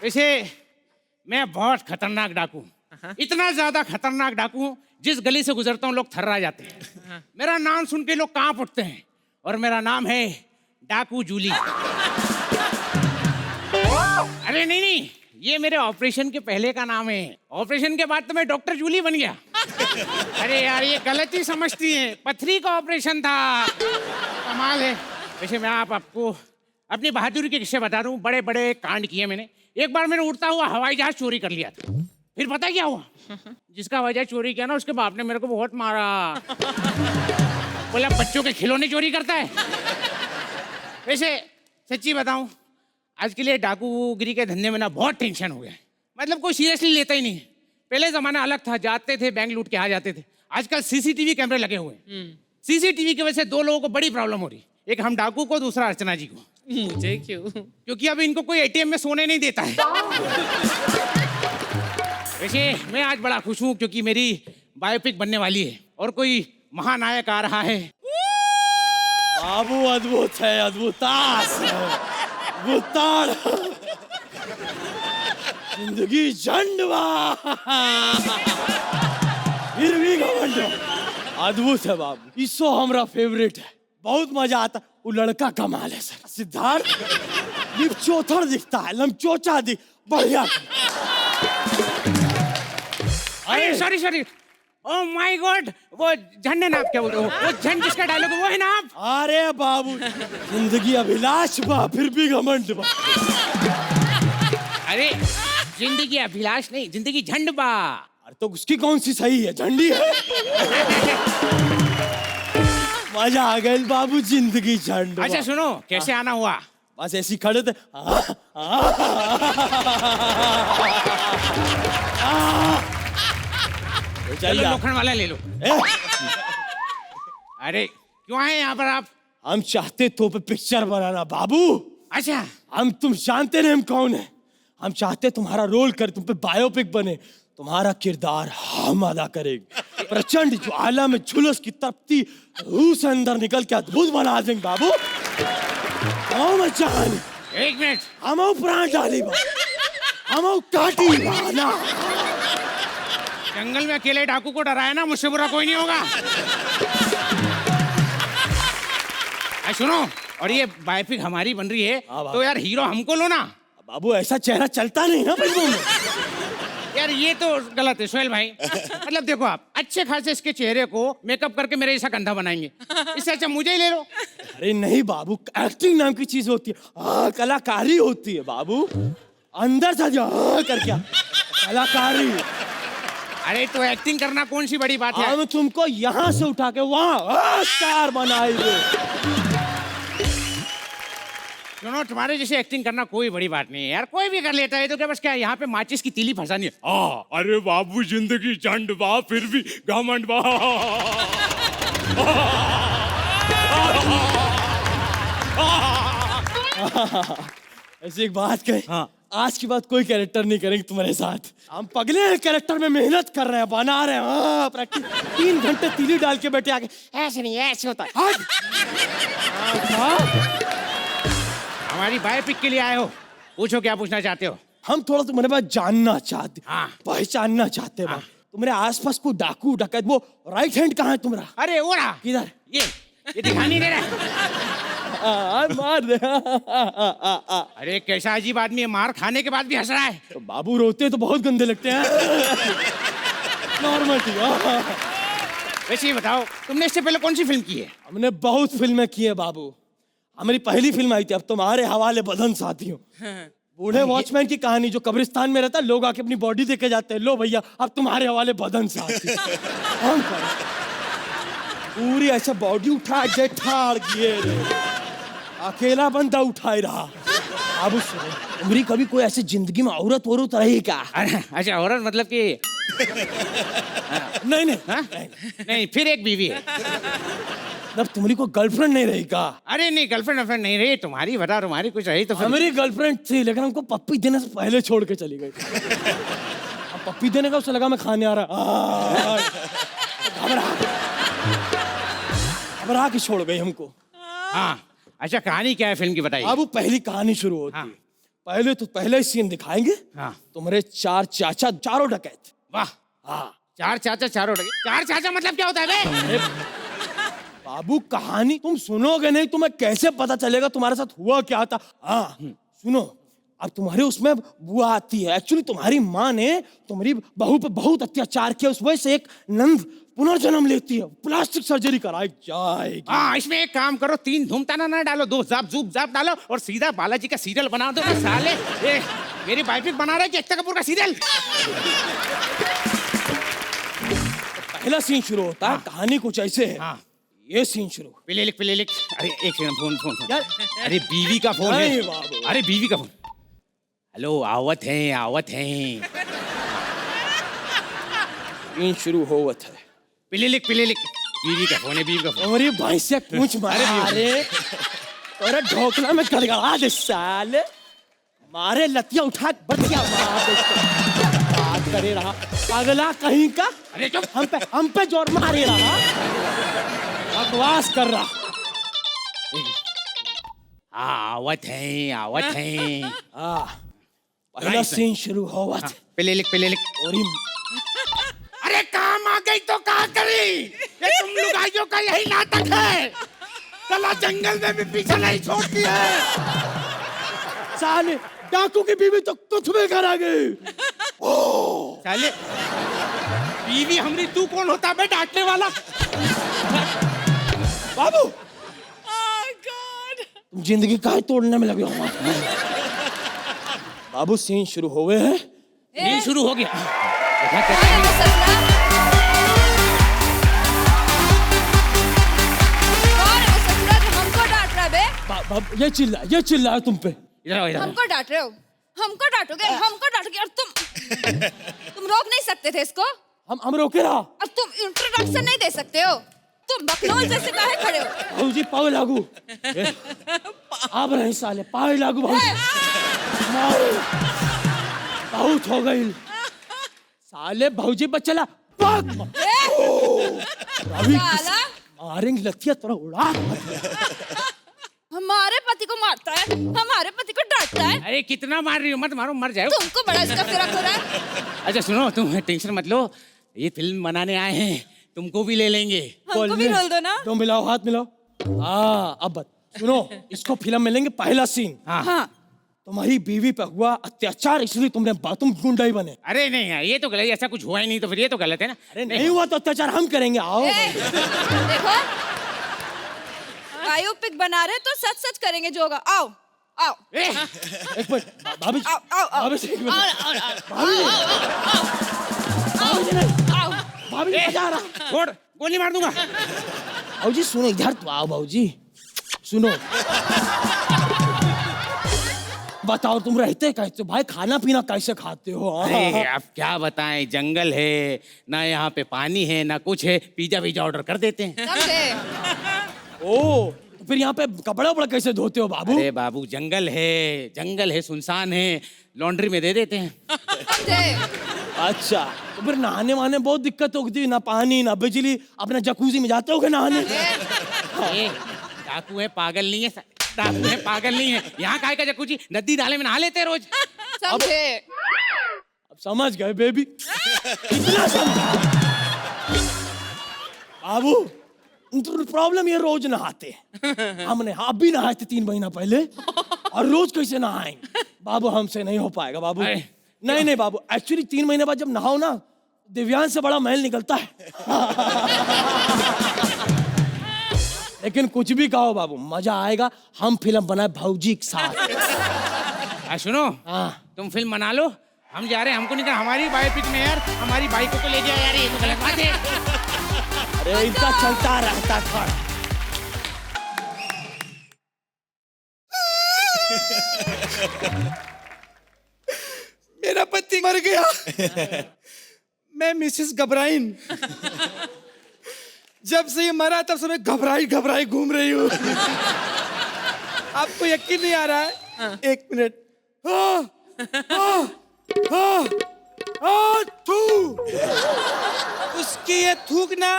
वैसे मैं बहुत खतरनाक डाकू हूँ, इतना ज्यादा खतरनाक डाकू हूँ, जिस गली से गुजरता हूँ लोग थर्रा जाते हैं। मेरा नाम सुन के लोग कांप उठते हैं और मेरा नाम है डाकू जूली। अरे नहीं नहीं, ये मेरे ऑपरेशन के पहले का नाम है। ऑपरेशन के बाद तो मैं डॉक्टर जूली बन गया। अरे यार ये गलती समझती है, पथरी का ऑपरेशन था। कमाल है। वैसे मैं आपको अपनी बहादुरी के किस्से बता दूं, बड़े बड़े कांड किए मैंने। एक बार मैंने उड़ता हुआ हवाई जहाज चोरी कर लिया था। फिर पता क्या हुआ, जिसका हवाई जहाज चोरी किया ना उसके बाप ने मेरे को बहुत मारा। बोला बच्चों के खिलौने चोरी करता है। वैसे सच्ची बताऊं, आज के लिए डाकूगिरी के धंधे में ना बहुत टेंशन हो गया है। मतलब कोई सीरियसली लेता ही नहीं है। पहले जमाना अलग था, जाते थे बैंक लूट के आ जाते थे। आजकल सीसीटीवी कैमरे लगे हुए हैं। सीसीटीवी की वजह से दो लोगों को बड़ी प्रॉब्लम हो रही, एक हम डाकू को, दूसरा अर्चना जी को। मुझे क्यों? क्योंकि अब इनको कोई एटीएम में सोने नहीं देता है। वैसे मैं आज बड़ा खुश हूँ क्योंकि मेरी बायोपिक बनने वाली है और कोई महानायक आ रहा है। बाबू अद्भुत है, अद्भुतास भूतान जिंदगी झंडवा फिर भी घमंड। अद्भुत है बाबू, इसो हमरा फेवरेट है, बहुत मजा आता। वो लड़का कमाल है सर, सिद्धार्थ लिपचोथर दिखता है, लमचोचा दिख बढ़िया। अरे sorry sorry, oh my God, वो झंडे नाप क्या बोल रहे हो? वो झंड जिसका डायलॉग है वो है ना आप? अरे बाबू जिंदगी अभिलाष बा फिर भी घमंड बा। अरे जिंदगी अभिलाष नहीं, जिंदगी झंड बा। अरे तो उसकी कौन सी सही है, झंडी है। मजा आ गया बाबू, जिंदगी झंड। अच्छा सुनो, कैसे आना हुआ? बस ऐसी खड़े थे। चलो लोखंड वाला ले लो। अरे क्यों आए यहाँ पर आप? हम चाहते तो पे पिक्चर बनाना बाबू। अच्छा हम तुम जानते नहीं हम कौन है। हम चाहते तुम्हारा रोल कर, तुम पे बायोपिक बने, तुम्हारा किरदार हम अदा करेंगे। प्रचंड ज्वाला में झुलस की तपती रूह से अंदर निकल के अद्भुत बना देंगे बाबू। जान एक मिनट, हम प्राण डाली बा, हम काटी ना। जंगल में अकेले डाकू को डराया ना, मुझसे बुरा कोई नहीं होगा। सुनो, और ये बायोपिक हमारी बन रही है तो यार हीरो हमको लो ना। बाबू ऐसा चेहरा चलता नहीं ना फिल्मों में। यार ये तो गलत है सोहेल भाई। मतलब देखो, आप अच्छे खासे इसके चेहरे को मेकअप करके मेरे जैसा गंदा बनाएंगे, इससे अच्छा मुझे ही ले लो। अरे नहीं बाबू, एक्टिंग नाम की चीज होती है, कलाकारी होती है बाबू। अंदर से जो करके कलाकारी। अरे तो एक्टिंग करना कौन सी बड़ी बात है? हम तुमको यहाँ से उठा के वहाँ स्टार बनाएंगे। सुनो, तुम्हारे जैसे एक्टिंग करना कोई बड़ी बात नहीं है यार, कोई भी कर लेता है। तो क्या बस क्या यहाँ पे माचिस की तीली फंसानी है? अरे बाबू जिंदगी झंड बा फिर भी घमंड बा। ऐसी एक बात कही, आज की बात कोई कैरेक्टर नहीं करेंगे तुम्हारे साथ। हम पगले कैरेक्टर में मेहनत कर रहे हैं, बना रहे हैं प्रैक्टिस। 3 घंटे तीली डाल के बैठे आके ऐसे नहीं, ऐसे होता है। हमारी बायोपिक के लिए आए हो, पूछो क्या पूछना चाहते हो? हम थोड़ा तुम्हारे पास जानना चाहते, पहचानना चाहते हैं। तुम्हारे आसपास कोई डाकू डकैत, वो राइट हैंड कहाँ है तुम्हारा? अरे वो रहा, किधर? ये दिखा नहीं दे रहा। मार दे। अरे कैसा अजीब आदमी है, मार खाने के बाद भी हंस रहा है। तो बाबू रोते तो बहुत गंदे लगते हैं। नॉर्मल थी। वैसे ये बताओ, तुमने इससे पहले कौन सी फिल्म की है? हमने बहुत फिल्में की है बाबू। हमारी पहली फिल्म आई थी अब तुम्हारे हवाले बदन साथियों। बूढ़े वॉचमैन की कहानी, जो कब्रिस्तान में रहता है, लोग आके अपनी बॉडी देके जाते हैं, लो भैया अब तुम्हारे हवाले बदन साथी। पूरी ऐसा बॉडी उठा के ठाड़ किए, अकेला बंदा उठाए रहा। अब उम्री कभी कोई ऐसी जिंदगी में औरत रही क्या? अच्छा औरत मतलब कि नहीं नहीं, नहीं फिर एक बीवी है। तब तुम्हारी को गर्लफ्रेंड नहीं रही का? अरे नहीं, गर्लफ्रेंड नहीं रही। तुम्हारी बता, तुम्हारी कुछ रही तो? मेरी गर्लफ्रेंड थी लेकिन हमको पप्पी देने से पहले छोड़ के चली गई। पप्पी देने का उसे लगा मैं खाने आ रहा, घबरा के छोड़ गई हमको। हाँ अच्छा, कहानी क्या है फिल्म की बताइए। अब वो पहली कहानी शुरू होती है। पहले तो पहले ही सीन दिखाएंगे। हाँ। तुम्हारे चार चाचा चारों डकैत। वाह। हाँ चार चाचा चारों डगे। चार चाचा मतलब क्या होता है बे? बाबू कहानी तुम सुनोगे नहीं, तुम्हें कैसे पता चलेगा तुम्हारे साथ हुआ क्या था। हाँ सुनो, अब तुम्हारे उसमें बुआ आती है। एक्चुअली तुम्हारी माँ ने तुम्हारी बहू पे बहुत अत्याचार किया, उस वजह से एक नंद पुनर्जन्म लेती है, प्लास्टिक सर्जरी कराई जाएगी। हाँ, इसमें एक काम करो, 3 धूमताना ना डालो, 2 जाप जूप जाप डालो और सीधा बालाजी का सीरियल बना दो ना साले। ए, मेरी बायोपिक बना रहा है कि एकता कपूर का सीरियल। पहला सीन शुरू होता है, कहानी कुछ ऐसे है। हाँ। ये सीन शुरू। पिले लिख। अरे एक सेकंड, फोन फोन फोन। यार, अरे बीवी का फोन है। नहीं बाबू। अरे बीवी का फोन। हेलो, आवत हैं। सीन शुरू होवत है। पिले लिख। बीवी का फोन है, बीवी का फोन। हमारी भैंसिया पूछ मारे और ढोकला में गड़गड़ा दे साले। मारे लतिया उठा बतिया मार दे इसको। बात करे रहा अगला कहीं का। अरे चुप। हम पे जोर मारे रहा, बकवास कर रहा। हाँ, आवत हैं। हाँ पहला सीन शुरू होवत। पिले लिख। और ही अरे काम आ गई तो क्या करी? ये तुम लुगाइयों का यही नाटक है। चला जंगल में भी पीछे नहीं छोड़ती है। साले डाकू की बीवी तो कुछ में घर आ गई। साले बीवी हमरी, तू कौन होता बे डांटने वाला? बाबू तुम जिंदगी काहे तोड़ने में लगे हो? बाबू सीन शुरू हो गए हैं। ये शुरू हो गया। हमको डांट रहा बे? ये चिल्ला है तुम पे। इधर। हमको डांट रहे हो? हमको डांटोगे और तुम रोक नहीं सकते थे इसको? हम रोके रहा। अब तुम इंट्रोडक्शन नहीं दे सकते हो? तुम बकलोल जैसे काहे खड़े हो? भाऊजी पाव लागू। आप रहे साले पाव लागू भाऊजी। बहुत हो गई साले। भाऊजी बचला साला मारेंगे लतिया तोरा उड़ा। हमारे पति को मारता है, हमारे पति को डांटता है। अरे कितना मार रही हो, मत मारो, मर जाओ। तुमको बड़ा इसका फिरक हो रहा है। अच्छा सुनो, तुम टेंशन मत लो, ये फिल्म बनाने आए हैं, तुमको भी ले लेंगे। हमको भी रोल दो ना। तो मिलाओ, हाथ मिलाओ। हाँ अब सुनो, इसको फिल्म में लेंगे। पहला सीन, हाँ। तुम्हारी बीवी पे हुआ अत्याचार, इसलिए तुम गुंडा ही बने। अरे नहीं यार, ये तो गलत, ऐसा कुछ हुआ ही नहीं, तो फिर ये तो गलत है ना। अरे नहीं हुआ तो अत्याचार हम करेंगे। आओ देखो, बायोपिक बना रहे तो सच सच करेंगे जो होगा। आओ। एक मिनट भाभी जी, आओ। भाभी जी, एक मिनट। भाभी जी मजा आ रहा। छोड़, गोली मार दूंगा। भाऊजी सुनो, इधर तो आओ। भाऊजी सुनो, बताओ तुम रहते कैसे भाई? खाना पीना कैसे खाते हो? अरे अब क्या बताएं, जंगल है ना, यहाँ पे पानी है ना कुछ है, पिज्जा ऑर्डर कर देते हैं। समझे? ओ तो फिर यहाँ पे कपड़ा वपड़ा कैसे धोते हो बाबू? अरे बाबू जंगल है, सुनसान है, लॉन्ड्री में दे देते हैं। समझे? अच्छा, तो फिर नहाने वहाने बहुत दिक्कत होती, ना पानी ना बिजली। अपने जकूजी में जाते होगे नहाने? ए, डाकू है, पागल नहीं है, डाकू है, पागल नहीं है। यहाँ काहे का जकूजी, नदी नाले में नहा लेते हैं रोज। समझे? अब समझ गए बेबी, इतना समझा बाबू। प्रॉब्लम ये रोज नहाते हैं। हमने अभी नहाए थे 3 महीना पहले, और रोज कैसे नहाएंगे बाबू? हमसे नहीं हो पाएगा बाबू। नहीं बाबू, एक्चुअली 3 महीने बाद जब नहाओ ना, दिव्यांश से बड़ा महल निकलता है। लेकिन कुछ भी कहो बाबू, मजा आएगा। हम फिल्म बनाए भाऊजी के साथ। सुनो, हाँ तुम फिल्म बना लो, हम जा रहे हैं। हमको नहीं कहा, हमारी बायोपिक में यार हमारी बाइक को तो ले जाओ यार, ये तो गलत बात है। अरे इनका चलता रहता था। मेरा पति मर गया। मैं मिसेस घबराइन, जब से ये मरा तब से मैं घबराई घूम रही हूँ। आपको यकीन नहीं आ रहा है? 1 मिनट। थू। उसकी ये थूक ना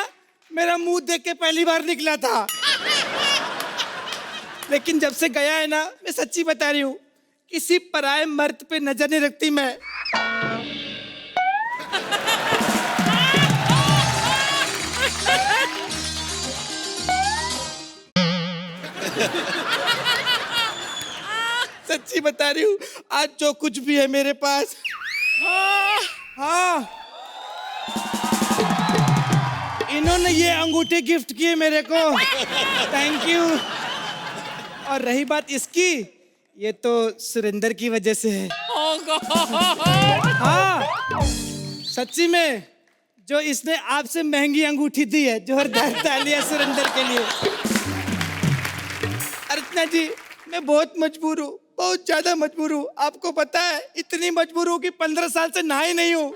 मेरा मुंह देख के पहली बार निकला था, लेकिन जब से गया है ना, मैं सच्ची बता रही हूँ किसी पराये मर्द पे नजर नहीं रखती मैं। सच्ची बता रही हूँ, आज जो कुछ भी है मेरे पास, हाँ, इन्होंने ये अंगूठी गिफ्ट की है मेरे को। Thank you. और रही बात इसकी, ये तो सुरेंद्र की वजह से है। हाँ, सच्ची में जो इसने आपसे महंगी अंगूठी दी है, जोरदार तालियां सुरेंद्र के लिए। अर्चना जी, मैं बहुत मजबूर हूँ, बहुत ज्यादा मजबूर हूँ। आपको पता है, इतनी मजबूर हूँ कि 15 साल से नहाई नहीं हूँ।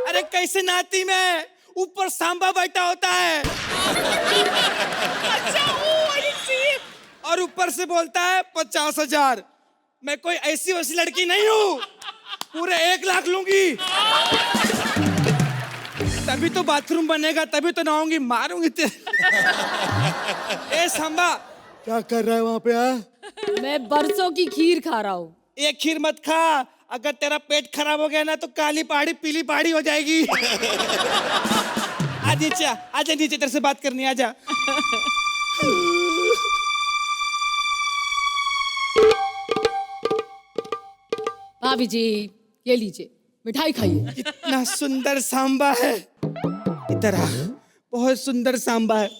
अरे कैसे नहाती मैं, ऊपर सांबा बैठा होता है और ऊपर से बोलता है 50,000। मैं कोई ऐसी वैसी लड़की नहीं हूँ, पूरे 1 लाख लूंगी। तभी तो बाथरूम बनेगा, तभी तो नहाऊंगी, मारूंगी ए सांबा, क्या कर रहा है वहां पे? मैं बरसों की खीर खा रहा हूँ। एक खीर मत खा, अगर तेरा पेट खराब हो गया ना तो काली पहाड़ी पीली पहाड़ी हो जाएगी। आ नीचे, आजा नीचे, तेरे से बात करनी, आजा। भाभी जी, ये लीजिए, मिठाई खाइए। कितना सुंदर सांबा है, इधर आ, बहुत सुंदर सांबा है।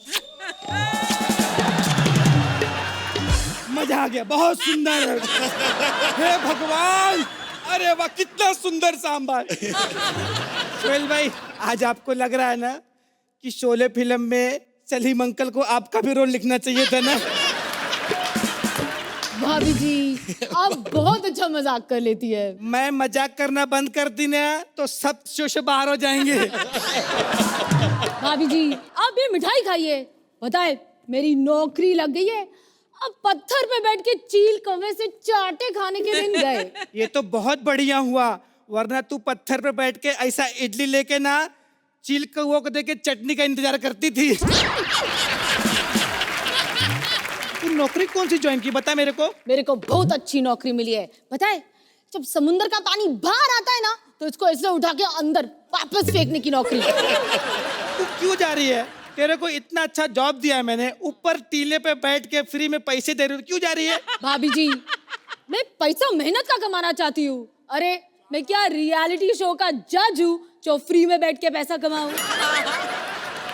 मजा आ गया, बहुत सुंदर है। हे भगवान, अरे वाह, कितना सुंदर सांबा है। सोहेल भाई, आज आपको लग रहा है ना कि शोले फिल्म में सलीम अंकल को आपका भी रोल लिखना चाहिए था ना? भाभी जी, आप बहुत अच्छा मजाक कर लेती है। मैं मजाक करना बंद कर दी ना तो सब शो से बाहर हो जाएंगे। भाभी जी, आप ये मिठाई खाइए। पता है, मेरी नौकरी लग गई है। अब पत्थर पे बैठ के चील कौवे से चाटे खाने के दिन गए। ये तो बहुत बढ़िया हुआ, वरना तू पत्थर पे बैठ के ऐसा इडली लेके ना चील कौवे को देके चटनी का इंतजार करती थी। तू नौकरी कौन सी ज्वाइन की, बता मेरे को। मेरे को बहुत अच्छी नौकरी मिली है। पता है, जब समुंदर का पानी बाहर आता है ना तो इसको ऐसे उठा के अंदर वापस फेंकने की नौकरी। तू क्यों जा रही है? तेरे को इतना अच्छा जॉब दिया है मैंने, ऊपर टीले पे बैठ के फ्री में पैसे दे रही हूँ, क्यों जा रही है? भाभी जी, मैं पैसा मेहनत का कमाना चाहती हूँ। अरे मैं क्या रियलिटी शो का जज हूँ जो फ्री में बैठ के पैसा कमाऊं?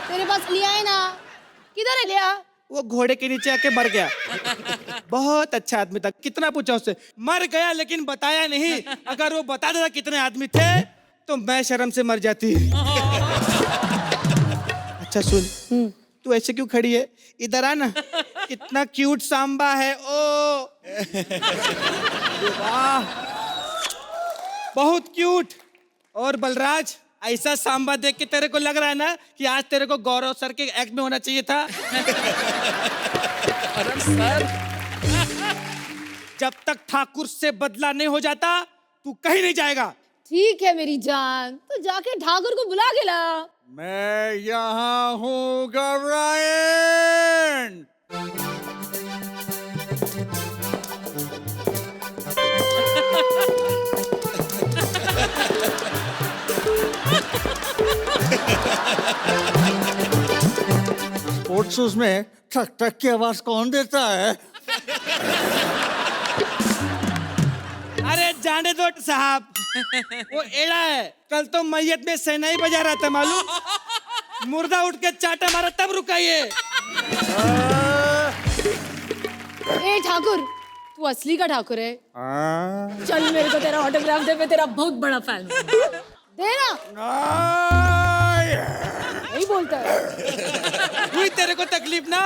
तेरे पास लिया है ना, किधर है लिया? वो घोड़े के नीचे आके मर गया। बहुत अच्छा आदमी था, कितना पूछा उससे, मर गया लेकिन बताया नहीं। अगर वो बता देता कितने आदमी थे तो मैं शर्म से मर जाती। अच्छा सुन, तू ऐसे क्यों खड़ी है? इधर आ ना, कितना क्यूट सांबा है। ओ वाह, बहुत क्यूट। और बलराज, ऐसा सांबा देख के तेरे को लग रहा है ना कि आज तेरे को गौरव सर के एक्ट में होना चाहिए था। अरे सर, जब तक ठाकुर से बदला नहीं हो जाता तू कहीं नहीं जाएगा। ठीक है मेरी जान, तो जाके ठाकुर को बुला के ला। मैं यहाँ हूँ गौरायन। स्पोर्ट्स शूज में ठक ठक की आवाज कौन देता है? अरे जाने दो साहब, वो एड़ा है। कल तो मैयत में शहनाई बजा रहा था, मालूम? मुर्दा उठ के चाटा मारा तब रुका ये। ए ठाकुर, तू असली का ठाकुर है? चल मेरे को तेरा ऑटोग्राफ दे, मैं तेरा बहुत बड़ा फैन हूं। दे ना। यही बोलता है। हुई तेरे को तकलीफ ना?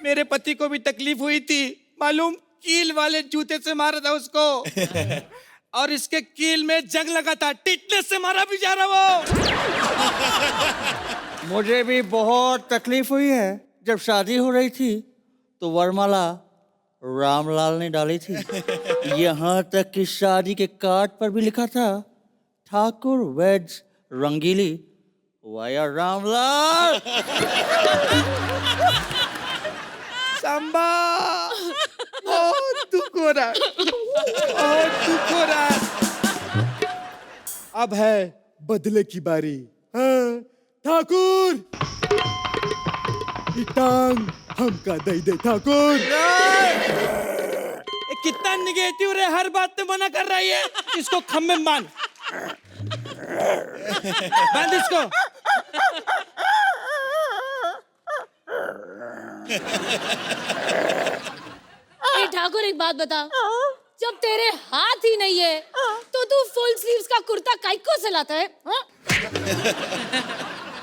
मेरे पति को भी तकलीफ हुई थी, मालूम? कील वाले जूते से मारा था उसको। और इसके कील में जंग लगा था, टिटनेस से मारा भी जा रहा वो। मुझे भी बहुत तकलीफ हुई है। जब शादी हो रही थी तो वरमाला रामलाल ने डाली थी। यहाँ तक कि शादी के कार्ड पर भी लिखा था, ठाकुर वेड्स रंगीली वाया रामलाल। सांबा, बहुत दुख हो रहा है, बहुत दुख हो रहा है। अब है बदले की बारी। हाँ, ठाकुर ये टांग हमका दे दे ठाकुर। ये कितना निगेटिव रे, हर बात में मना कर रही है। इसको खम्भे में बांध, बांध इसको। ए ठाकुर एक बात बता, जब तेरे हाथ ही नहीं है तो तू फुल स्लीव्स का कुर्ता काइको से लाता है हाँ?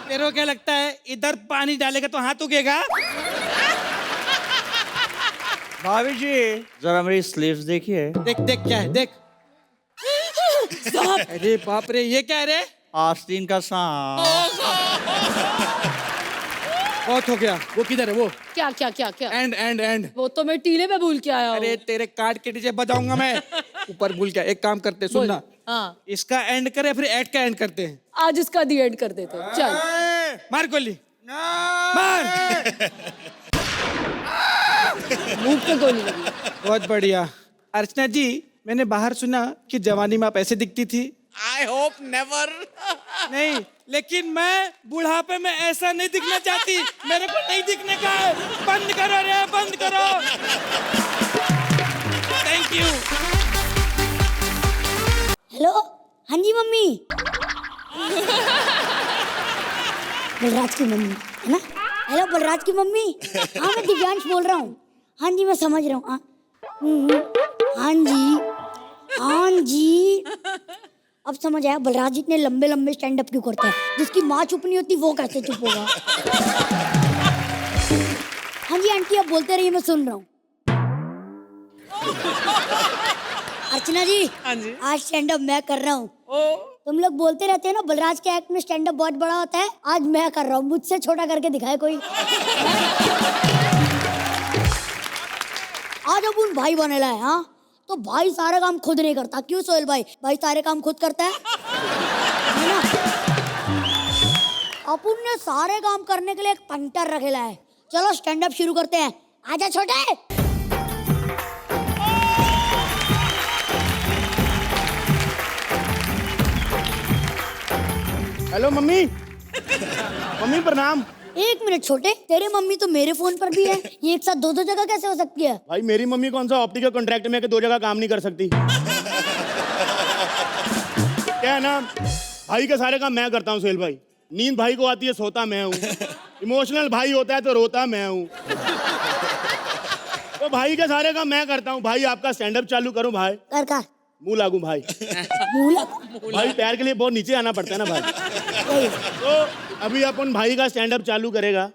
तेरे को क्या लगता है इधर पानी डालेगा तो हाथ उगेगा? भाभी जी जरा मेरी स्लीव्स देखिए। देख देख क्या है, देख। अरे बाप रे, ये क्या है रे? आस्तीन का सांप। बहुत हो गया। वो किधर है वो? क्या क्या क्या क्या एंड एंड एंड। वो तो मैं टीले में भूल के आया हूँ। अरे तेरे कार्ड के नीचे बजाऊंगा मैं। ऊपर भूल गया। एक काम करते, सुनना। हाँ इसका एंड करे फिर एड का एंड करते हैं। आज इसका दी एंड कर देते हैं। चल मार गोली, मार। मुंह पे गोली लगी। बहुत बढ़िया। अर्चना जी, मैंने बाहर सुना कि जवानी में आप ऐसे दिखती थी। I hope never. नहीं, लेकिन मैं बुढ़ापे में ऐसा नहीं दिखना चाहती। मेरे को नहीं दिखने का है। बंद करो रे, बंद करो। Thank you. हेलो, हाँ जी मम्मी। बलराज की मम्मी है ना? हेलो बलराज की मम्मी। हाँ मैं दिव्यांश बोल रहा हूँ। हाँ जी मैं समझ रहा हूँ। हाँ हाँ जी, हाँ जी। अब समझ आया बलराज इतने लंबे लंबे स्टैंड अप क्यों करता है। जिसकी माँ चुप नहीं होती वो कैसे चुप होगा। हाँ जी आंटी, आप बोलते रहिए, मैं सुन रहा हूँ। अर्चना जी, हाँ जी। आज स्टैंड अप मैं कर रहा हूँ। तुम लोग बोलते रहते हैं ना बलराज के एक्ट में स्टैंड अप बहुत बड़ा होता है, आज मैं कर रहा हूँ। मुझसे छोटा करके दिखाए कोई। आज अब उन भाई बनेला है। हाँ तो भाई सारे काम खुद नहीं करता। क्यों सोहेल भाई? भाई सारे काम खुद करता है ना? अपन ने सारे काम करने के लिए एक पंटर रखेला है। चलो स्टैंड अप शुरू करते हैं। आजा छोटे। Hello mummy. मम्मी प्रणाम। एक मिनट छोटे, तेरे मम्मी तो मेरे फोन पर भी है, ये एक साथ दो दो जगह कैसे हो सकती है? भाई मेरी मम्मी कौन सा ऑप्टिकल कॉन्ट्रैक्ट में कि 2 जगह काम नहीं कर सकती। क्या है ना, भाई के सारे काम मैं करता हूँ सोहेल भाई। नींद भाई को आती है, सोता मैं हूँ। इमोशनल भाई होता है तो रोता मैं हूँ। तो भाई के सारे काम मैं करता हूँ। भाई आपका स्टैंड अप चालू करूँ भाई? कर मुंह लागू भाई। मुंह लग। भाई पैर के लिए बहुत नीचे आना पड़ता है ना भाई। तो अभी अपन भाई का स्टैंड अप चालू करेगा।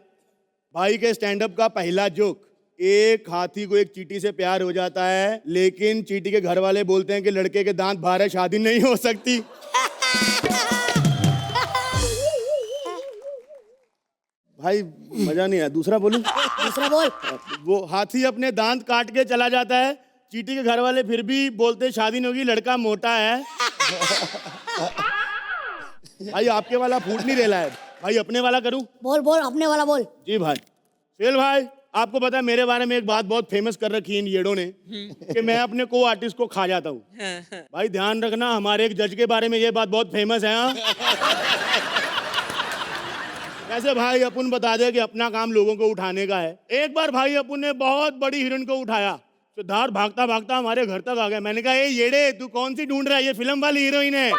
भाई के स्टैंड अप का पहला जोक, एक हाथी को एक चींटी से प्यार हो जाता है, लेकिन चींटी के घर वाले बोलते हैं कि लड़के के दांत बाहर है, शादी नहीं हो सकती। भाई मजा नहीं आया, दूसरा बोलूं? दूसरा बोल। वो हाथी अपने दांत काट के चला जाता है, चींटी के घर वाले फिर भी बोलते हैं शादी नहीं होगी, लड़का मोटा है। भाई आपके वाला फूट नहीं रेला है भाई, अपने वाला करूं? बोल बोल, अपने वाला बोल। जी भाई। सोहेल भाई, आपको पता है मेरे बारे में एक बात बहुत फेमस कर रखी है इन येड़ों ने कि मैं अपने को आर्टिस्ट को खा जाता हूँ। भाई ध्यान रखना, हमारे एक जज के बारे में ये बात बहुत फेमस है। हाँ कैसे भाई अपन बता दे कि अपना काम लोगों को उठाने का है। एक बार भाई अपन ने बहुत बड़ी हीरोइन को उठाया, सिद्धार्थ भागता भागता हमारे घर तक आ गया। मैंने कहा, ये येड़े तू कौन सी ढूंढ रहा है? ये फिल्म वाली हीरोइन है।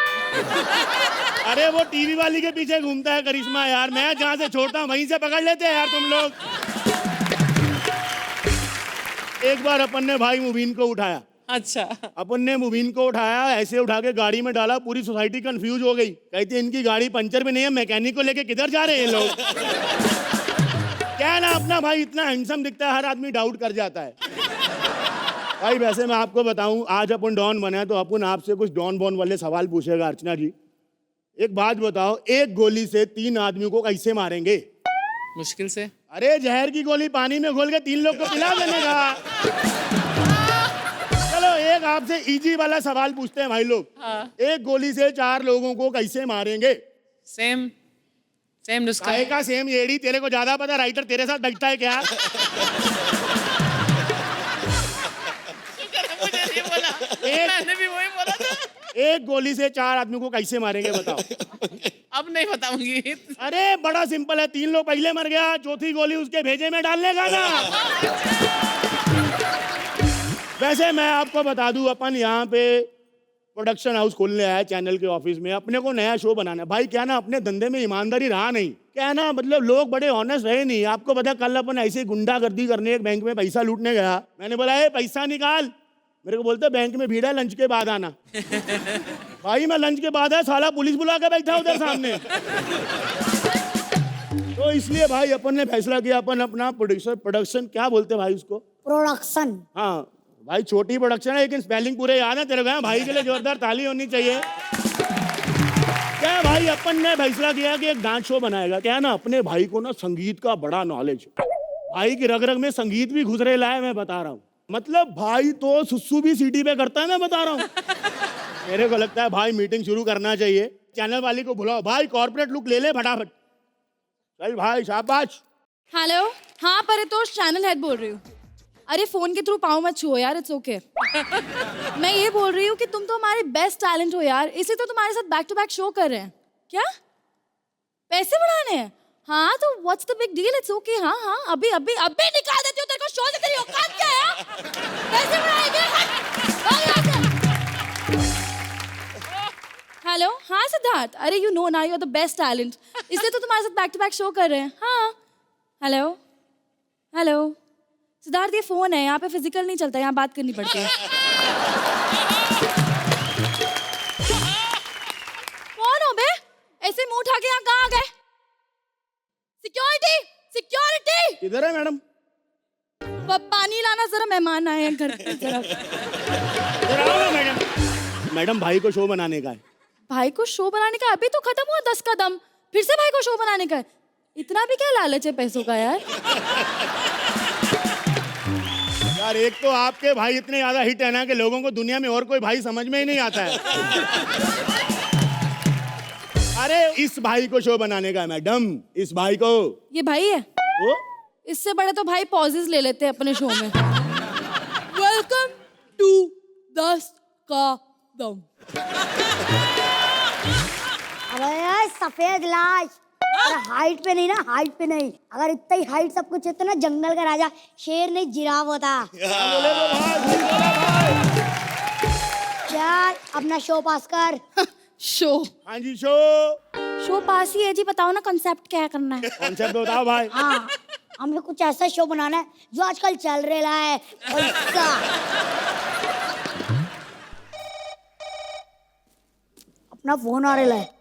अरे वो टीवी वाली के पीछे घूमता है करिश्मा। यार मैं जहाँ से छोड़ता हूँ वहीं से पकड़ लेते हैं यार तुम लोग। एक बार अपन ने भाई मुबीन को उठाया। अच्छा। अपन ने मुबीन को उठाया, ऐसे उठा के गाड़ी में डाला, पूरी सोसाइटी कंफ्यूज हो गई। कहती इनकी गाड़ी पंचर में नहीं है, मैकेनिक को लेके किधर जा रहे हैं लोग। क्या है ना, अपना भाई इतना हैंडसम दिखता है, हर आदमी डाउट कर जाता है। भाई वैसे मैं आपको बताऊं, आज अपन डॉन बने हैं तो अपन आपसे कुछ डॉन बॉन वाले सवाल पूछेगा। अर्चना जी एक बात बताओ, एक गोली से 3 आदमियों को कैसे मारेंगे? मुश्किल से। अरे जहर की गोली पानी में घोल के 3 लोग को पिला देने का। चलो एक आपसे इजी वाला सवाल पूछते हैं भाई लोग। हाँ। एक गोली से 4 लोगों को कैसे मारेंगे? सेम नुस्खा। काहे का सेम? येड़ी तेरे को ज्यादा पता, राइटर तेरे साथ बैठता है क्या? मैंने भी वही बोला था। एक गोली से 4 आदमी को कैसे मारेंगे बताओ? अब नहीं बताऊंगी। अरे बड़ा सिंपल है, 3 लोग पहले मर गया, चौथी गोली उसके भेजे में डालने का ना। वैसे मैं आपको बता दूं, अपन यहाँ पे प्रोडक्शन हाउस खोलने आया चैनल के ऑफिस में, अपने को नया शो बनाना है। भाई क्या ना, अपने धंधे में ईमानदारी रहा नहीं, क्या ना मतलब लोग बड़े ऑनेस्ट रहे नहीं। आपको पता, कल अपन ऐसे गुंडागर्दी करने एक बैंक में पैसा लूटने गया, मैंने बोला ए पैसा निकाल, मेरे को बोलते बैंक में भीड़ है, लंच के बाद आना। भाई मैं लंच के बाद है, साला पुलिस बुला के बैठा उधर सामने। तो इसलिए भाई अपन ने फैसला किया, अपन अपना प्रोडक्शन क्या बोलते भाई उसको, प्रोडक्शन। हाँ भाई छोटी प्रोडक्शन है लेकिन स्पेलिंग पूरे याद है तेरे को। भाई के लिए जोरदार ताली होनी चाहिए। क्या भाई अपन ने फैसला किया कि एक डांस शो बनाएगा। क्या है ना, अपने भाई को ना संगीत का बड़ा नॉलेज, भाई की रग रग में संगीत भी घुसरेला है, मैं बता रहा हूँ। मतलब भाई तो सुसु भी सीटी पे करता है, मैं बता रहा हूँ। मेरे को लगता है भाई मीटिंग शुरू करना चाहिए, चैनल वाली को बुलाओ भाई, कॉर्पोरेट लुक ले ले फटाफट। चल भाई शाबाश। हेलो, हाँ परितोष चैनल हेड बोल रही हूँ। अरे फोन के थ्रू पाँव मत छुओ यार, इट्स ओके। मैं ये बोल रही हूँ कि तुम तो हमारे बेस्ट टैलेंट हो यार, इसलिए तो तुम्हारे साथ बैक टू बैक शो कर रहे हैं। क्या पैसे बढ़ाने हैं? हाँ तो what's the big deal, it's okay. हाँ हाँ अभी अभी अभी निकाल देती हूँ तेरे को शो से, तेरी औकात क्या है? पैसे बढ़ाएंगे। हेलो, हाँ सिद्धार्थ, अरे यू नो ना you are the best talent, इसलिए तो तुम्हारे साथ बैक टू बैक शो कर रहे हैं। हाँ हेलो हेलो सिद्धार्थ, ये फोन है, यहाँ पे फिजिकल नहीं चलता, यहाँ बात करनी पड़ती है। कौन हो बे? ऐसे मुंह उठा के यहाँ कहाँ आ गए? सिक्योरिटी सिक्योरिटी, किधर है मैडम? पानी लाना, जरा मेहमान आए हैं घर पे, जरा। मैडम मैडम भाई को शो बनाने का है। भाई को शो बनाने का? अभी तो खत्म हुआ 10 कदम, फिर से भाई को शो बनाने का है? इतना भी क्या लालच है पैसों का यार? यार एक तो आपके भाई इतने ज्यादा हिट है ना कि लोगों को दुनिया में और कोई भाई समझ में ही नहीं आता है। अरे इस भाई को शो बनाने का है मैडम, इस भाई को। ये भाई है? वो इससे बड़े तो भाई पॉजेस ले लेते हैं अपने शो में। वेलकम टू 10 कदम। अरे यार सफेद लाश, अरे हाइट पे नहीं ना, हाइट पे नहीं। अगर इतना ही हाइट सब कुछ होता ना, जंगल का राजा शेर नहीं जिराफ होता। यार अपना शो पास कर। शो? हाँ जी शो। शो पास ही है जी, बताओ ना कॉन्सेप्ट क्या करना है? कॉन्सेप्ट बताओ भाई। हाँ हमें कुछ ऐसा शो बनाना है जो आजकल चल रहा है। पैसा। अपना फोन आ रहा है।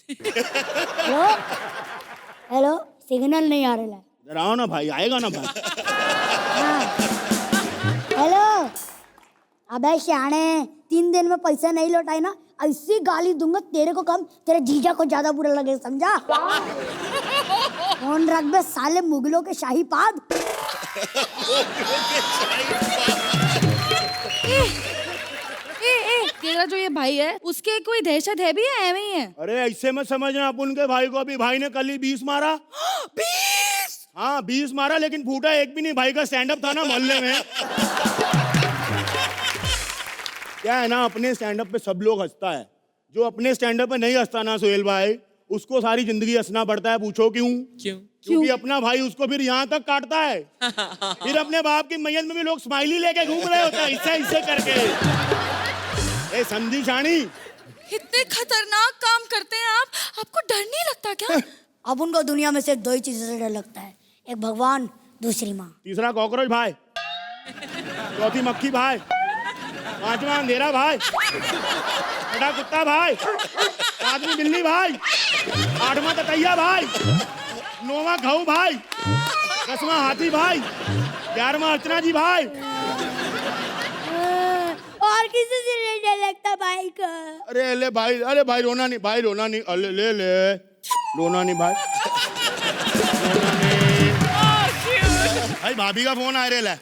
हेलो हेलो, सिग्नल नहीं आ रहा है। इधर आओ ना भाई, आएगा ना भाई। हाँ हेलो, अबे शाणे, 3 दिन में पैसा नहीं लौटाए ना, ऐसी गाली दूंगा तेरे को कम, तेरे जीजा को ज्यादा बुरा लगे, समझा? फोन रख बे साले मुगलों के शाही पाद। तेरा जो ये भाई है उसके कोई दहशत है भी या ऐਵੇਂ ही है? अरे ऐसे मत समझना, अपन के भाई को अभी भाई ने कल ही 20 मारा। 20? हाँ 20 मारा, लेकिन फूटा एक भी नहीं। भाई का स्टैंड अप था ना मोहल्ले में। क्या है ना, अपने स्टैंड अप पे सब लोग हंसता है, जो अपने स्टैंड अप पे नहीं हंसता ना सुहेल भाई, उसको सारी जिंदगी हंसना पड़ता है। पूछो क्यों? क्योंकि अपना भाई उसको फिर यहाँ तक काटता है। फिर अपने बाप की मैयत में भी लोग स्माइली लेके घूम रहे होते हैं, इससे करके। ए समझी शानी, इतने खतरनाक काम करते हैं आप, आपको डर नहीं लगता क्या? अब उनको दुनिया में सिर्फ 2 ही चीजों से डर लगता है, एक भगवान, दूसरी माँ। तीसरा कॉकरोच भाई, चौथी मक्खी भाई, 5वां अंधेरा भाई, छठा कुत्ता भाई, 7वीं बिल्ली भाई, 8वां ततैया भाई, 9वां घऊ भाई, 10वां हाथी भाई, 11वां अर्चना जी भाई। और किसी से नहीं डर लगता भाई का? अरे ले भाई, अरे भाई रोना नहीं, भाई रोना नहीं, अरे ले ले रोना नहीं भाई। भाई भाभी का फोन आ रहा है।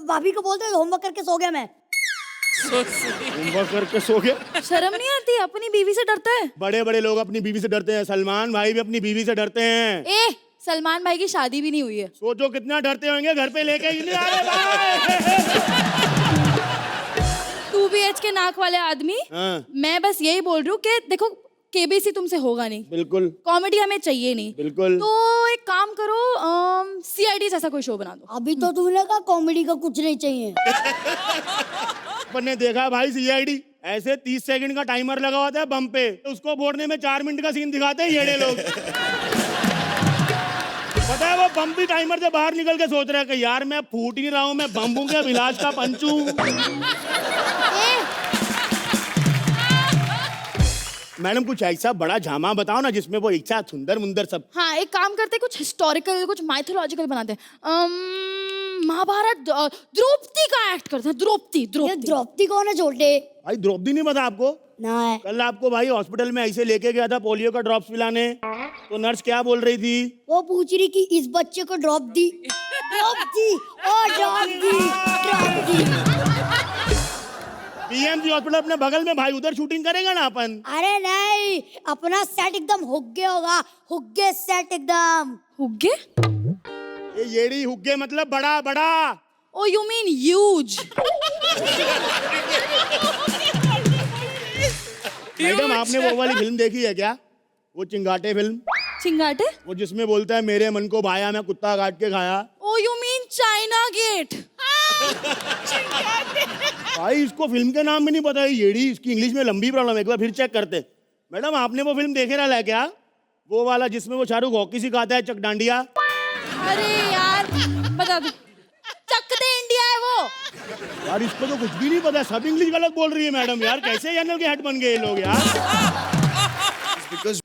भाभी को बोलते होमवर्क करके सो गया मैं। होमवर्क करके सो गया? शर्म नहीं आती? अपनी बीवी से डरता है? बड़े बड़े लोग अपनी बीवी से डरते हैं, सलमान भाई भी अपनी बीवी से डरते हैं। ए सलमान भाई की शादी भी नहीं हुई है। सोचो कितना डरते होंगे, घर पे लेके ही नहीं आ रहे भाई। 2BH के नाक वाले आदमी, हाँ। मैं बस यही बोल रही हूँ कि देखो केबीसी तुमसे होगा नहीं, बिल्कुल कॉमेडी हमें चाहिए नहीं, बिल्कुल। तो एक काम करो, CID जैसा कोई शो बना दो। अभी तो तुमने कहा कॉमेडी का कुछ नहीं चाहिए। अपन ने देखा भाई CID ऐसे 30 सेकंड का टाइमर लगा होता है बम पे, उसको बोलने में 4 मिनट का सीन दिखाते हैं येड़े लोग। पता है वो बम भी टाइमर से बाहर निकल के सोच रहा है कि यार मैं फूट ही रहा हूँ, मैं बम हूँ क्या, इलाज का पंचू। मैडम कुछ ऐसा बड़ा झामा बताओ ना जिसमें वो इच्छा सुंदर मुंदर सब। हाँ, एक काम करते हैं, कुछ हिस्टोरिकल, कुछ माइथोलॉजिकल बनाते हैं। महाभारत, द्रौपदी का एक्ट करते हैं। द्रौपदी ये द्रौपदी द्रौपदी कौन है छोटे? भाई द्रौपदी नहीं पता आपको? ना है। कल आपको भाई हॉस्पिटल में ऐसे लेके गया था पोलियो का ड्रॉप्स पिलाने, तो नर्स क्या बोल रही थी? वो पूछ रही कि इस बच्चे को ड्रॉप दी, ड्रॉप दी, ओ ड्रॉप दी, ड्रॉप दी। PMC हॉस्पिटल अपने बगल में भाई, उधर शूटिंग करेगा ना अपन। अरे नहीं, अपना सेट एकदम हुग्गे होगा, हुग्गे सेट एकदम। हुग्गे? ये येड़ी हुग्गे मतलब बड़ा बड़ा। ओ यू मीन ह्यूज? मैडम आपने वो वाली फिल्म देखी है क्या, वो चिंगाटे फिल्म, चिंगाटे? वो जिसमें बोलता है मेरे मन को भाया मैं कुत्ता काट के खाया। ओ यू मीन चाइना गेट? भाई इसको फिल्म के नाम में नहीं पता है येड़ी, इसकी इंग्लिश में लंबी प्रॉब्लम है, एक बार फिर चेक करते। मैडम आपने वो फिल्म देखे ना क्या, वो वाला जिसमें वो शाहरुख हॉकी सिखाता है, चक डांडिया। अरे यार बता दो, चक दे इंडिया है वो। यार इसको तो कुछ भी नहीं पता, सब इंग्लिश गलत बोल रही है मैडम। यार कैसे चैनल के हेड बन गए ये लोग यार।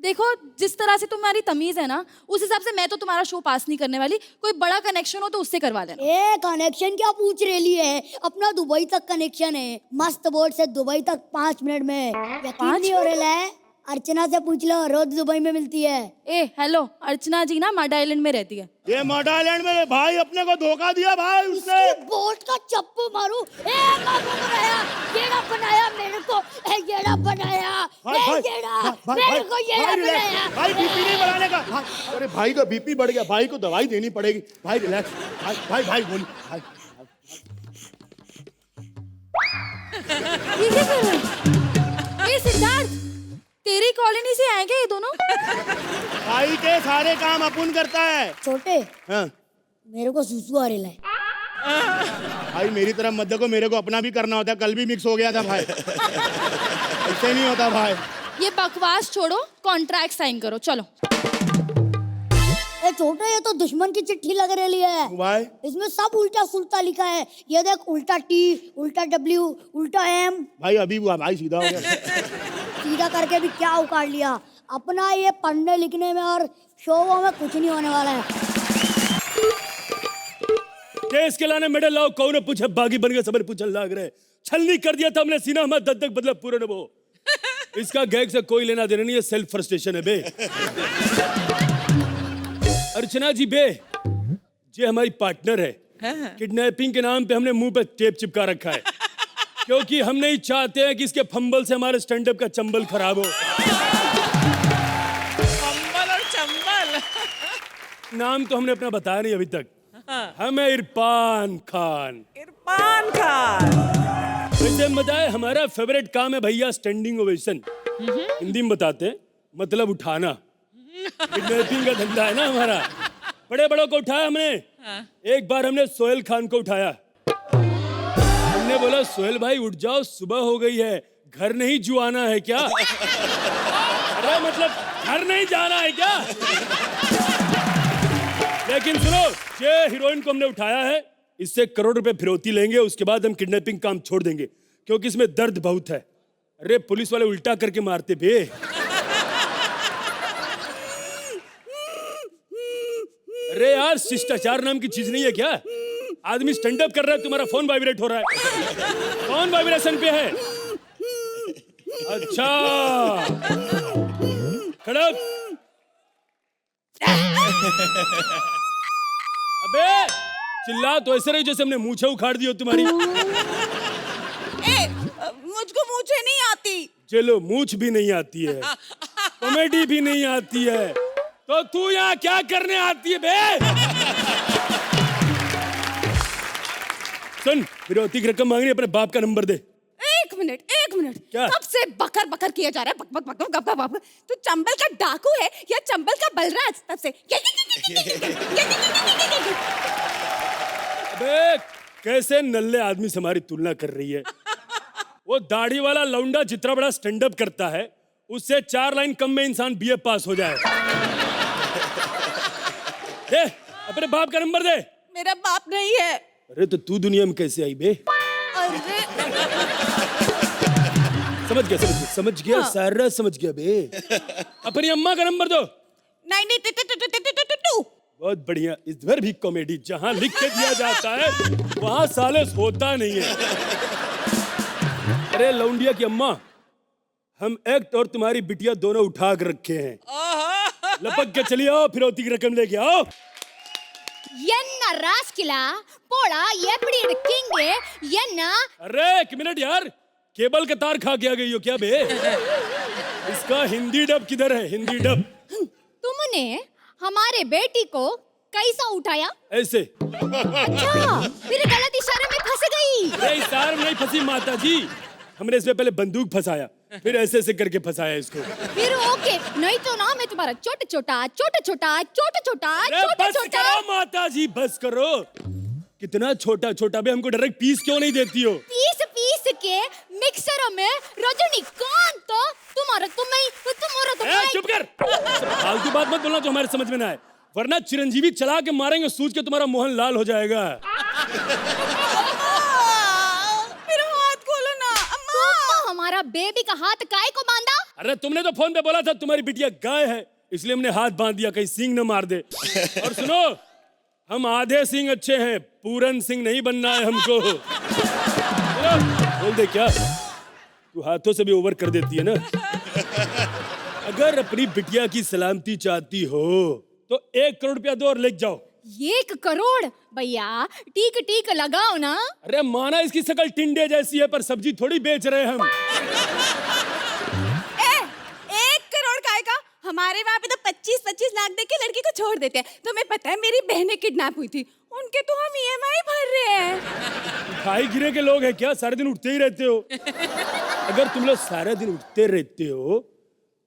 देखो जिस तरह से तुम्हारी तमीज है ना, उस हिसाब से मैं तो तुम्हारा शो पास नहीं करने वाली। कोई बड़ा कनेक्शन हो तो उससे करवा लेना। ए कनेक्शन क्या पूछ रही है, अपना दुबई तक कनेक्शन है, मस्त बोर्ड से दुबई तक 5 मिनट में। यकीन नहीं हो रहा है? अर्चना से पूछ लो, रोज दुबई में मिलती है। ए हेलो, अर्चना जी ना माडा आइलैंड में रहती है। ये माडा आइलैंड में भाई अपने को धोखा दिया भाई उसने। बोट का चप्पू मारू, ए बाबू बनाया, येड़ा बनाया मेरे को, ए येड़ा बनाया, ए येड़ा, मेरे को येड़ा बनाया। भाई बीपी नहीं बढ़ाने का भाई, अरे भाई का बीपी बढ़ गया, भाई को दवाई देनी पड़ेगी। भाई रिलैक्स, भाई भाई भाई बोल भाई। ये क्या कर रहे हो? ए सिद्धार्थ, तेरी कॉलोनी से आएंगे ये दोनों? भाई के सारे काम अपुन करता है। छोटे, हाँ मेरे को सुसु आ रहा है। भाई मेरी तरफ मत देखो, मेरे को अपना भी करना होता है, कल भी मिक्स हो गया था भाई। ऐसे नहीं होता भाई। ये बकवास छोड़ो, कॉन्ट्रैक्ट साइन करो, चलो। ए छोटे, ये तो दुश्मन की चिट्ठी लग रही है भाई इसमें सब उल्टा सुल्टा लिखा है। ये देख, उल्टा T, उल्टा W, उल्टा M। भाई अभी हुआ भाई, सीधा हो गया। सीधा करके भी क्या उखाड़ लिया। अपना ये पढ़ने लिखने में और शो में कुछ नहीं होने वाला है। केस के लाने मेडल लाओ, कौन पूछे बागी बन गए, सबने पूछल लाग रहे। छलनी कर दिया था हमने सीना में, दद तक बदला पूरे ने वो। इसका गैग से कोई लेना देना नहीं है, सेल्फ फ्रस्ट्रेशन है बे। अर्चना जी बे, ये हमारी पार्टनर है। किडनैपिंग के नाम पे हमने मुंह पे टेप चिपका रखा है, क्योंकि हम नहीं चाहते हैं कि इसके फंबल से हमारे स्टैंड अप का चंबल खराब हो। फंबल और चंबल। नाम तो हमने अपना बताया नहीं अभी तक। हम है इरफान खान। इरफान खान। वैसे बताए, हमारा फेवरेट काम है भैया स्टैंडिंग ओवेशन। हिंदी में बताते मतलब उठाना। किडनैपिंग का धंधा है ना हमारा, बड़े बड़ों को उठाया हमने। एक बार हमने सोहेल खान को उठाया। हमने बोला सोहेल भाई उठ जाओ, सुबह हो गई है, घर नहीं जुआना है क्या? अरे मतलब घर नहीं जाना है क्या? लेकिन सुनो, ये हीरोइन को हमने उठाया है, इससे 1 करोड़ रुपए फिरौती लेंगे, उसके बाद हम किडनैपिंग काम छोड़ देंगे, क्योंकि इसमें दर्द बहुत है। अरे पुलिस वाले उल्टा करके मारते बे। अरे यार, शिष्टाचार नाम की चीज नहीं है क्या? आदमी स्टैंड अप कर रहा है, तुम्हारा फोन वाइब्रेट हो रहा है। कौन वाइब्रेशन पे है? अच्छा खड़क। अबे चिल्ला तो ऐसे रही जैसे हमने मूछें उखाड़ दी हो तुम्हारी। मुझको मूछें नहीं आती। चलो, मूछ भी नहीं आती है, कॉमेडी भी नहीं आती है, तो तू यहाँ क्या करने आती है बे? सुन, फिरौती की रकम मांगनी, अपने बाप का नंबर दे। एक मिनट क्या? कब से बकर बकर किया जा रहा है, बक बक बक बक बक बक। तू चंबल का डाकू है या चंबल का बलराज? तब से अबे कैसे नल्ले आदमी से हमारी तुलना कर रही है। वो दाढ़ी वाला लौंडा जितना बड़ा स्टैंड अप करता है, उससे 4 लाइन कम में इंसान बीए पास हो जाए। दे अपने बाप का नंबर दे। मेरा बाप नहीं है। अरे तो तू दुनिया में कैसे आई बे? अरे समझ गया हाँ। सारा समझ गया बे। अपनी अम्मा का नंबर दो। नहीं टू। बहुत बढ़िया। इधर भी कॉमेडी, जहाँ लिख के दिया जाता है वहाँ साले होता नहीं है। अरे लौंडिया की अम्मा, हम एक्ट और तुम्हारी बिटिया दोनों उठा कर रखे हैं। लपक के चली आओ, फिरौती की रकम लेके आओ। என்ன ராஸ்கிலா போடா எப்படி இருக்கீங்க என்ன अरे एक मिनट यार, केबल का तार खा के आ गई हो क्या बे? इसका हिंदी डब किधर है? हिंदी डब तुमने हमारे बेटी को कैसा उठाया ऐसे। अच्छा फिर गलत इशारे में फंस गई अरे इशारे में नहीं फंसी माता जी, हमने इसमें पहले बंदूक फंसाया, फिर ऐसे ऐसे करके फंसाया इसको। फिर ओके नहीं तो ना मैं तुम्हारा छोटा छोटा अरे बस करो माता जी, बस करो। कितना छोटा छोटा बे, हमको डायरेक्ट पीस क्यों नहीं देती हो? पीस पीस के मिक्सर में रजनीकांत तो तुम्हारा चुप कर। फालतू बात मत बोलना जो हमारे समझ में ना आए, वरना चिरंजीवी चला के मारेंगे, सूझ के तुम्हारा मोहन लाल हो जाएगा। मेरा हाथ खोलो ना अम्मा। हमारा बेबी का हाथ काय को बांधा अरे तुमने तो फोन पे बोला था तुम्हारी बिटिया गाय है, इसलिए हमने हाथ बांध दिया कहीं सींग न मार दे। और सुनो, हम आधे सिंह अच्छे हैं, पूरन सिंह नहीं बनना है हमको। बोल दे क्या, तू हाथों से भी ओवर कर देती है ना। अगर अपनी बिटिया की सलामती चाहती हो तो 1 करोड़ रुपया दो और ले जाओ। 1 करोड़ भैया टीक टीक लगाओ ना। अरे माना इसकी शकल टिंडे जैसी है, पर सब्जी थोड़ी बेच रहे हैं हम। 1 करोड़ काय का? हमारे वहाँ पे तो 25-25 लाख दे के लड़की को छोड़ देते हैं। तुम्हें पता है मेरी बहनें किडनैप हुई थी, उनके तो हम EMI भर रहे हैं। खाई गिरे के लोग हैं क्या? सारे दिन उठते ही रहते हो। अगर तुम लोग सारे दिन उठते रहते हो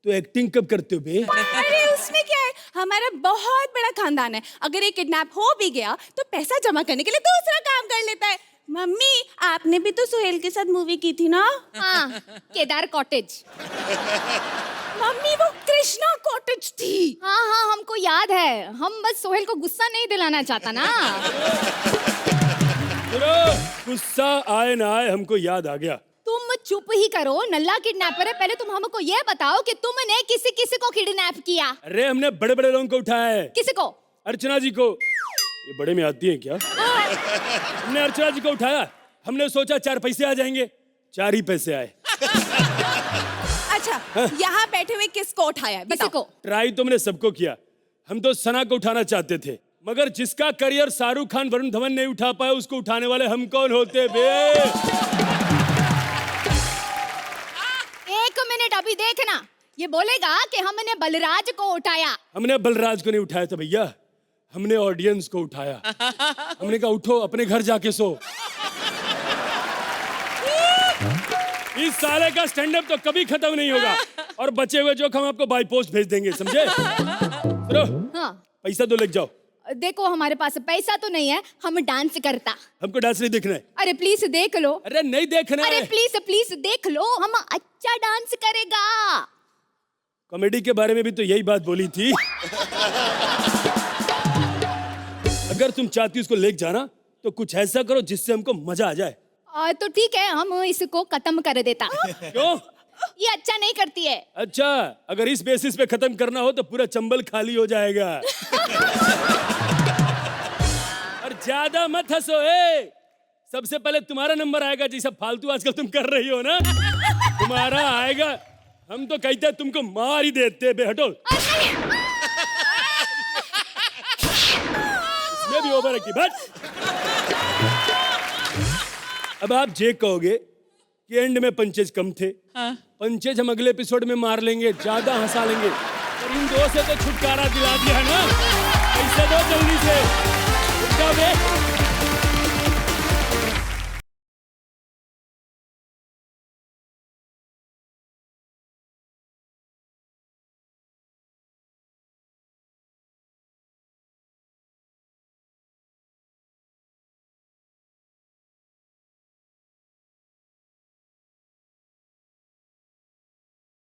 तो एक्टिंग कब करते हो बे? अरे उसमें क्या है, हमारा बहुत बड़ा खानदान है। अगर ये किडनैप हो भी गया तो पैसा जमा करने के लिए दूसरा काम कर लेता है। मम्मी आपने भी तो सोहेल के साथ मूवी की थी ना? हाँ केदार कॉटेज। मम्मी वो कृष्णा कॉटेज थी। हाँ हाँ हमको याद है, हम बस सोहेल को गुस्सा नहीं दिलाना चाहता ना। गुस्सा आए ना आए, हमको याद आ गया। तुम चुप ही करो, नल्ला किडनैपर है। पहले तुम हमको ये बताओ कि तुमने किसी किसी को किडनैप किया? अरे हमने बड़े बड़े लोगों को उठाया है। किसी को? अर्चना जी को। ये बड़े में आती है क्या? हमने अर्चना जी को उठाया, हमने सोचा 4 पैसे आ जाएंगे, 4 ही पैसे आए। अच्छा यहाँ बैठे हुए किसको उठाया? किसी को? ट्राई तो हमने सबको किया। हम तो सना को उठाना चाहते थे, मगर जिसका करियर शाहरुख खान वरुण धवन नहीं उठा पाया, उसको उठाने वाले हम कौन होते बे? 1 मिनट अभी देखना, ये बोलेगा कि हमने बलराज को उठाया। हमने बलराज को नहीं उठाया था भैया, हमने ऑडियंस को उठाया। हमने कहा उठो, अपने घर जाके सो। इस साले का स्टैंड अप तो कभी खत्म नहीं होगा, और बचे हुए जोक हम आपको बाय पोस्ट भेज देंगे, समझे? सुनो, हाँ पैसा तो लग जाओ। देखो हमारे पास पैसा तो नहीं है, हम डांस करता। हमको डांस नहीं देखना है। अरे प्लीज देख लो। अरे नहीं देखना अरे है। प्लीज प्लीज देख लो, हम अच्छा डांस करेगा। कॉमेडी के बारे में भी तो यही बात बोली थी। अगर तुम चाहती उसको ले जाना तो कुछ ऐसा करो जिससे हमको मजा आ जाए। तो ठीक है, हम इसको खत्म कर देता। क्यों? ये अच्छा नहीं करती है। अच्छा, अगर इस बेसिस पे खत्म करना हो तो पूरा चंबल खाली हो जाएगा। और ज्यादा मत हंसो। सबसे पहले तुम्हारा नंबर आएगा, जैसा फालतू आजकल तुम कर रही हो ना, तुम्हारा आएगा। हम तो कहते हैं तुमको मार ही देते बे, हटो। इसमें भी ओवर है कि बट। अब आप जे कहोगे कि एंड में पंचेज कम थे। पंचेज हम अगले एपिसोड में मार लेंगे, ज्यादा हंसा लेंगे। और इन 2 से तो छुटकारा दिला दिया है ना, पैसे दो जल्दी से।